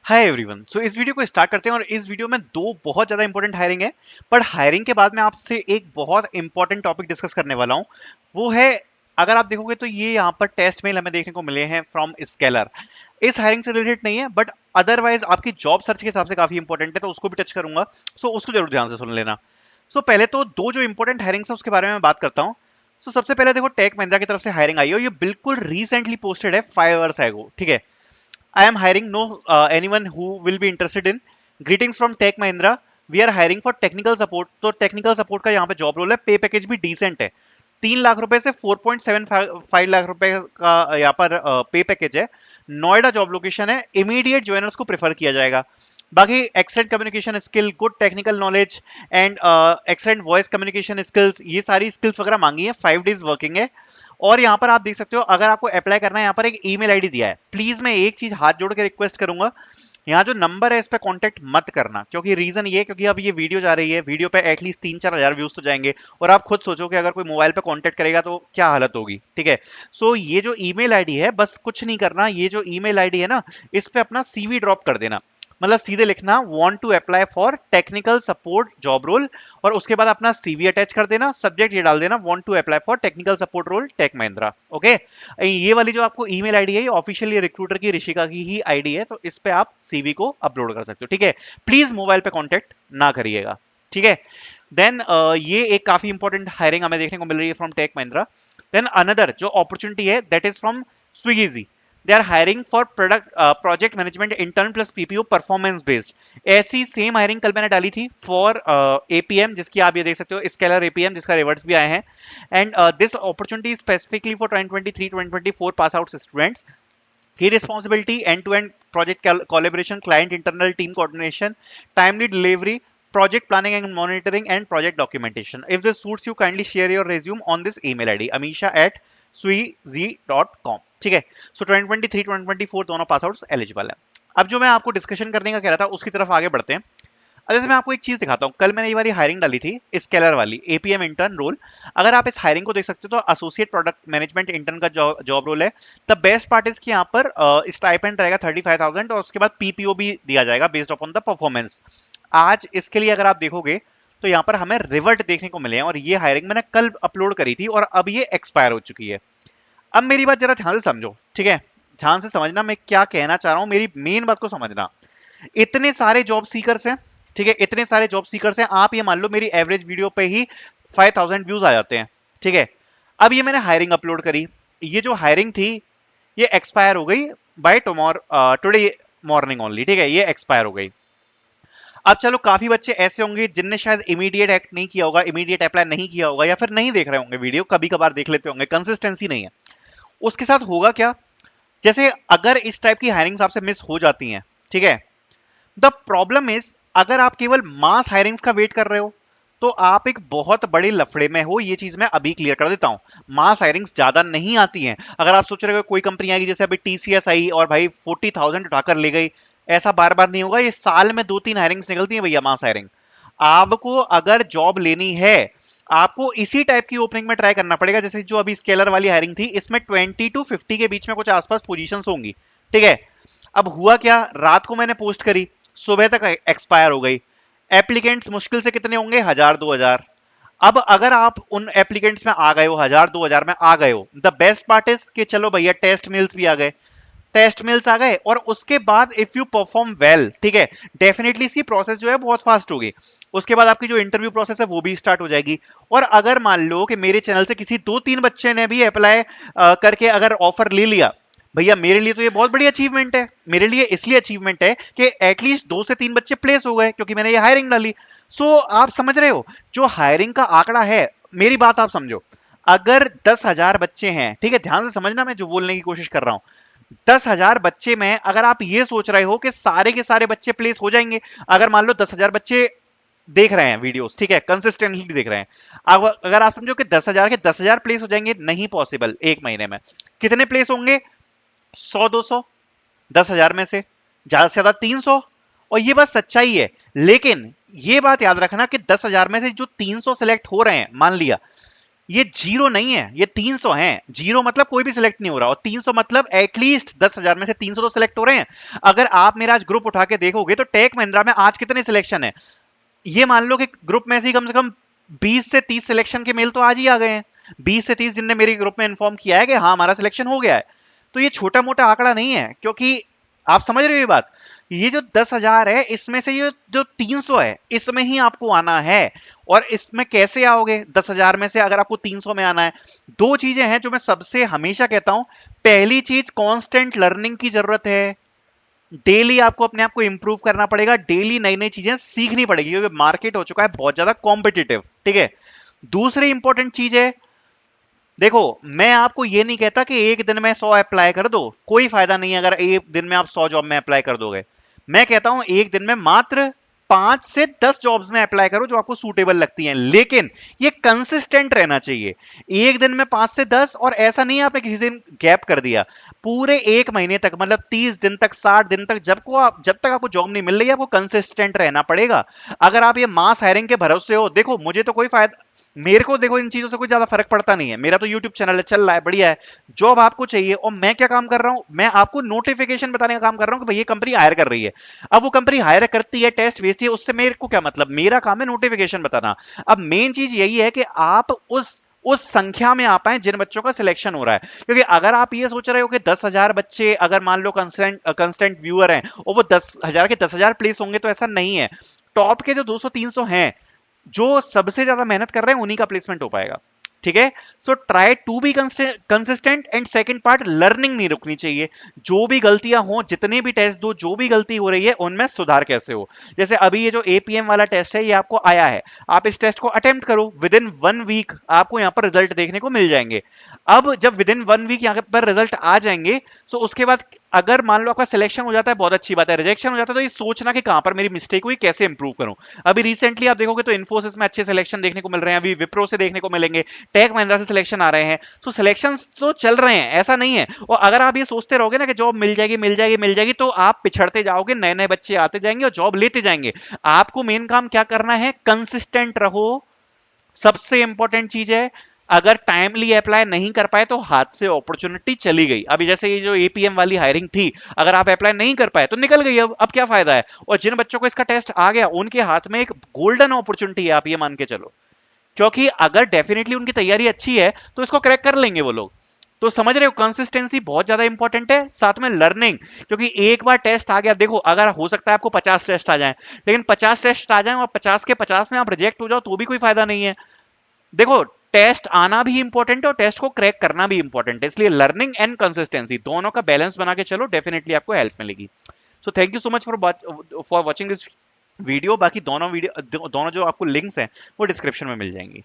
Hi everyone. सो इस video को start करते हैं और इस वीडियो में दो बहुत ज्यादा इंपॉर्टेंट हायरिंग है। पर हायरिंग के बाद मैं आपसे एक बहुत इंपॉर्टेंट टॉपिक डिस्कस करने वाला हूं। वो है, अगर आप देखोगे तो ये यहाँ पर टेस्ट मेल हमें देखने को मिले हैं फ्रॉम स्केलर। इस हायरिंग से रिलेटेड नहीं है बट अदरवाइज आपकी जॉब सर्च के हिसाब से काफी इंपॉर्टेंट है, तो उसको भी टच करूंगा। सो उसको जरूर ध्यान से सुन लेना। सो पहले तो दो जो इंपॉर्टेंट हायरिंग्स है उसके बारे में मैं बात करता हूँ। सो सबसे पहले देखो, टेक महिंद्रा की तरफ से हायरिंग आई है और ये बिल्कुल रिसेंटली पोस्टेड है 5 आवर्स एगो, ठीक है। I am hiring no anyone who will be interested in. Greetings from Tech Mahindra. We are hiring for technical support. तो technical support का यहाँ पे जॉब रोल है, पे पैकेज भी डिसेंट है। 3 लाख रुपए से 4.75 लाख रुपए का यहाँ पर पे पैकेज है। नोएडा जॉब लोकेशन है। इमीडिएट ज्वाइनर्स को प्रेफर किया जाएगा। बाकी excellent communication skill, good technical knowledge and excellent voice communication skills, ये सारी स्किल्स वगैरह मांगी है। 5 डेज वर्किंग है। और यहाँ पर आप देख सकते हो, अगर आपको अप्लाई करना है, यहाँ पर एक ईमेल आईडी दिया है। प्लीज मैं एक चीज हाथ जोड़ के रिक्वेस्ट करूंगा, यहाँ जो नंबर है इस पे कांटेक्ट मत करना। क्योंकि रीजन ये, क्योंकि अब ये वीडियो जा रही है, वीडियो पे एटलीस्ट 3-4 हजार व्यूज तो जाएंगे। और आप खुद सोचो कि अगर कोई मोबाइल पे कांटेक्ट करेगा तो क्या हालत होगी, ठीक है। सो ये जो ईमेल आईडी है, बस कुछ नहीं करना। ये जो ईमेल आईडी है ना, इस पे अपना सीवी ड्रॉप कर देना। मतलब सीधे लिखना want to apply for technical support job role, और उसके बाद अपना सीवी अटैच कर देना। सब्जेक्ट ये डाल देना, want to apply for technical support role Tech Mahindra. Okay. ये वाली जो आपको ईमेल आईडी है, ये ऑफिशियली रिक्रूटर की, ऋषिका की ही आईडी है, तो इस पे आप सीवी को अपलोड कर सकते हो, ठीक है। प्लीज मोबाइल पे कांटेक्ट ना करिएगा, ठीक है। देन ये एक काफी इंपॉर्टेंट हायरिंग हमें देखने को मिल रही है from Tech Mahindra. Then another जो अपॉर्चुनिटी है, that is from Swiggy. They are hiring for product project management intern plus PPO performance based. ऐसी सेम हायरिंग कल मैंने डाली थी फॉर एपीएम, जिसकी आप ये देख सकते हो, स्केलर एपीएम, जिसका रिवर्ट्स भी आए हैं। And this opportunity specifically for 2023-2024 pass out students. Key responsibility: end-to-end project collaboration, client internal team coordination, timely delivery, project planning and monitoring, and project documentation. If this suits you, kindly share your resume on this email ID, amisha@swiz.com। ठीक है। सो 2023-2024 दोनों pass out eligible है। अब जो मैं आपको discussion करने का कह रहा था, उसकी तरफ आगे बढ़ते हैं। अब जैसे मैं आपको एक चीज दिखाता हूँ, कल मैंने ये वाली हायरिंग डाली थी, स्केलर वाली एपीएम इंटर्न रोल। अगर आप इस हायरिंग को देख सकते हो, तो एसोसिएट प्रोडक्ट मैनेजमेंट इंटर्न का जॉब रोल है। द बेस्ट पार्ट इज कि यहाँ पर स्टाइपेंड रहेगा 35,000, और उसके बाद पीपीओ भी दिया जाएगा बेस्ड अपॉन द परफॉर्मेंस। आज इसके लिए अगर आप देखोगे तो यहाँ पर हमें रिवर्ट देखने को मिले हैं, और ये हायरिंग मैंने कल अपलोड करी थी और अब ये एक्सपायर हो चुकी है। अब मेरी बात जरा ध्यान से समझो, ठीक है। ध्यान से समझना मैं क्या कहना चाह रहा हूँ, मेरी मेन बात को समझना। इतने सारे जॉब सीकर्स हैं, ठीक है, इतने सारे जॉब सीकर्स हैं। आप ये मान लो मेरी एवरेज वीडियो पे ही 5,000 व्यूज आ जाते हैं, ठीक है। अब ये मैंने हायरिंग अपलोड करी, ये जो हायरिंग थी ये एक्सपायर हो गई by tomorrow, today morning only, ठीक है, ये एक्सपायर हो गई। अब चलो, काफी बच्चे ऐसे होंगे जिनने शायद इमीडिएट एक्ट नहीं किया होगा, इमीडिएट अप्लाई नहीं किया होगा, या फिर नहीं देख रहे होंगे वीडियो, कभी कभार देख लेते होंगे, कंसिस्टेंसी नहीं है। उसके साथ होगा क्या, जैसे अगर इस टाइप की हायरिंग्स आपसे मिस हो जाती हैं, ठीक है। द प्रॉब्लम इज, अगर आप केवल मास हायरिंग्स का वेट कर रहे हो तो आप एक बहुत बड़े लफड़े में हो। ये चीज मैं अभी क्लियर कर देता हूं। मास हायरिंग्स ज्यादा नहीं आती हैं। अगर आप सोच रहे हो कोई कंपनी आएगी, जैसे अभी टीसीएस आई और भाई 40,000 उठाकर ले गई, ऐसा बार बार नहीं होगा। ये साल में 2-3 हायरिंग्स निकलती हैं भैया, मास हायरिंग। आपको अगर जॉब लेनी है, आपको इसी टाइप की ओपनिंग में ट्राई करना पड़ेगा, जैसे जो अभी स्केलर वाली हायरिंग थी, इसमें 20 to 50 के बीच में कुछ आसपास पोजीशंस होंगी, ठीक है। अब हुआ क्या, रात को मैंने पोस्ट करी, सुबह तक एक्सपायर हो गई। एप्लीकेंट्स मुश्किल से कितने होंगे, 1,000-2,000। अब अगर आप उन एप्लीकेंट्स में आ गए हो, 1,000-2,000 में आ गए हो, द बेस्ट पार्ट इज कि चलो भैया टेस्ट मेल्स भी आ गए, टेस्ट मेल्स आ गए, और उसके बाद इफ यू परफॉर्म वेल, ठीक है, डेफिनेटली इसकी प्रोसेस जो है बहुत फास्ट होगी। उसके बाद आपकी जो इंटरव्यू प्रोसेस है वो भी स्टार्ट हो जाएगी। और अगर मान लो कि मेरे चैनल से किसी 2-3 बच्चे ने भी अप्लाई करके अगर ऑफर ले लिया, भैया मेरे लिए तो ये बहुत बड़ी अचीवमेंट है। मेरे लिए इसलिए अचीवमेंट है कि एटलीस्ट 2 से 3 बच्चे प्लेस हो गए, क्योंकि मैंने ये हायरिंग डाली। सो आप समझ रहे हो, जो हायरिंग का आंकड़ा है, मेरी बात आप समझो। अगर 10,000 बच्चे हैं, ठीक है, ध्यान से समझना मैं जो बोलने की कोशिश कर रहा हूं। 10,000 बच्चे में अगर आप ये सोच रहे हो कि सारे के सारे बच्चे प्लेस हो जाएंगे, अगर मान लो 10,000 बच्चे देख रहे हैं वीडियोस, ठीक है, कंसिस्टेंटली देख रहे हैं, अब अगर आप समझो कि 10,000 के 10,000 प्लेस हो जाएंगे, नहीं पॉसिबल। एक महीने में कितने प्लेस होंगे, 100-200, 10,000 में से ज्यादा 300। और ये बात सच्चाई है। लेकिन ये बात याद रखना कि 10,000 में से जो 300 सिलेक्ट हो रहे हैं, मान लिया ये जीरो नहीं है, ये 300 है। जीरो मतलब कोई भी सिलेक्ट नहीं हो रहा, और 300 मतलब एटलीस्ट 10,000 में से 300 तो सिलेक्ट हो रहे हैं। अगर आप मेरा आज ग्रुप उठा के देखोगे तो टेक महिंद्रा में आज कितने सिलेक्शन है, ये मान लो कि ग्रुप में से कम 20 से 30 सिलेक्शन के मेल तो आज ही आ गए हैं। 20 से 30 जिनने मेरे ग्रुप में इन्फॉर्म किया है कि हाँ हमारा सिलेक्शन हो गया है। तो ये छोटा मोटा आंकड़ा नहीं है, क्योंकि आप समझ रहे हो ये बात। ये जो 10,000 है इसमें से ये जो 300 है इसमें ही आपको आना है। और इसमें कैसे आओगे 10,000 में से अगर आपको 300 में आना है? दो चीजें हैं जो मैं सबसे हमेशा कहता हूं। पहली चीज, कांस्टेंट लर्निंग की जरूरत है। डेली आपको अपने आप को इंप्रूव करना पड़ेगा, डेली नई नई चीजें सीखनी पड़ेगी, क्योंकि मार्केट हो चुका है बहुत ज्यादा कॉम्पिटिटिव। ठीक है। दूसरी इंपॉर्टेंट चीज है, देखो मैं आपको ये नहीं कहता कि एक दिन में 100 अप्लाई कर दो, कोई फायदा नहीं है अगर एक दिन में आप 100 जॉब में अप्लाई कर दोगे। मैं कहता हूं एक दिन में मात्र 5 से 10 जॉब्स में अप्लाई करो जो आपको सूटेबल लगती हैं, लेकिन ये कंसिस्टेंट रहना चाहिए। एक दिन में 5 से 10, और ऐसा नहीं है आपने किसी दिन गैप कर दिया। पूरे एक महीने तक, मतलब 30 दिन तक, 60 दिन तक, जब तक आपको जॉब नहीं मिल रही है, आपको कंसिस्टेंट रहना पड़ेगा। अगर आप ये मास हायरिंग के भरोसे हो, देखो मुझे तो कोई फायदा, मेरे को देखो इन चीजों से कोई ज्यादा फर्क पड़ता नहीं है, मेरा तो यूट्यूब चैनल है, चल रहा है, बढ़िया है। जॉब आपको चाहिए, और मैं क्या काम कर रहा हूं, मैं आपको नोटिफिकेशन बताने का काम कर रहा हूं कि भाई ये कंपनी हायर कर रही है। अब वो कंपनी हायर करती है, टेस्ट भेजती है, उससे मेरे को क्या मतलब, मेरा काम है नोटिफिकेशन बताना। अब मेन चीज यही है कि आप उस संख्या में आ पाए जिन बच्चों का सिलेक्शन हो रहा है। क्योंकि अगर आप ये सोच रहे हो कि 10,000 बच्चे अगर मान लो कंस्टेंट व्यूअर हैं और वो 10,000 के 10,000 प्लेस होंगे, तो ऐसा नहीं है। टॉप के जो 200-300 हैं, जो सबसे ज्यादा मेहनत कर रहे हैं, उन्हीं का प्लेसमेंट हो पाएगा। ठीक है। So try to be consistent, and second part, learning नहीं रुकनी चाहिए। जो भी गलतियां हो, जितने भी टेस्ट दो, जो भी गलती हो रही है उनमें सुधार कैसे हो। जैसे अभी ये जो एपीएम वाला टेस्ट है ये आपको आया है, आप इस टेस्ट को अटेम्प्ट करो, विद इन 1 वीक आपको यहां पर रिजल्ट देखने को मिल जाएंगे। अब जब विद इन 1 वीक यहां पर रिजल्ट आ जाएंगे, तो उसके बाद अगर मान लो आपका सिलेक्शन हो जाता है, बहुत अच्छी बात है, रिजेक्शन हो जाता है तो ये सोचना कि कहां पर मेरी मिस्टेक हुई, कैसे इंप्रूव करूं। अभी रिसेंटली आप देखोगे तो इन्फोसिस में अच्छे सिलेक्शन देखने को मिल रहे हैं, अभी विप्रो से देखने को मिलेंगे, टेक महिंद्रा से सिलेक्शन आ रहे हैं। तो सिलेक्शन तो चल रहे हैं, ऐसा नहीं है। और अगर आप ये सोचते रहोगे ना कि जॉब मिल जाएगी मिल जाएगी मिल जाएगी, तो आप पिछड़ते जाओगे, नए नए बच्चे आते जाएंगे और जॉब लेते जाएंगे। आपको मेन काम क्या करना है, कंसिस्टेंट रहो, सबसे इंपॉर्टेंट चीज है। अगर टाइमली अप्लाई नहीं कर पाए तो हाथ से अपॉर्चुनिटी चली गई। अभी जैसे ये जो एपीएम वाली हायरिंग थी, अगर आप अप्लाई नहीं कर पाए तो निकल गई, अब क्या फायदा है। और जिन बच्चों को इसका टेस्ट आ गया, उनके हाथ में एक गोल्डन अपॉर्चुनिटी है, आप ये मान के चलो। क्योंकि अगर डेफिनेटली उनकी तैयारी अच्छी है तो इसको क्रैक कर लेंगे वो लोग। तो समझ रहे हो, कंसिस्टेंसी बहुत ज्यादा इंपॉर्टेंट है, साथ में लर्निंग। क्योंकि एक बार टेस्ट आ गया, देखो अगर हो सकता है आपको 50 टेस्ट आ जाएं, लेकिन 50 टेस्ट आ जाएं और 50 के 50 में आप रिजेक्ट हो जाओ तो भी कोई फायदा नहीं है। देखो, टेस्ट आना भी इंपॉर्टेंट है और टेस्ट को क्रैक करना भी इंपॉर्टेंट है, इसलिए लर्निंग एंड कंसिस्टेंसी दोनों का बैलेंस बना के चलो, डेफिनेटली आपको हेल्प मिलेगी। So thank you so much for watching this video. बाकी दोनों जो आपको लिंक्स हैं वो डिस्क्रिप्शन में मिल जाएंगी।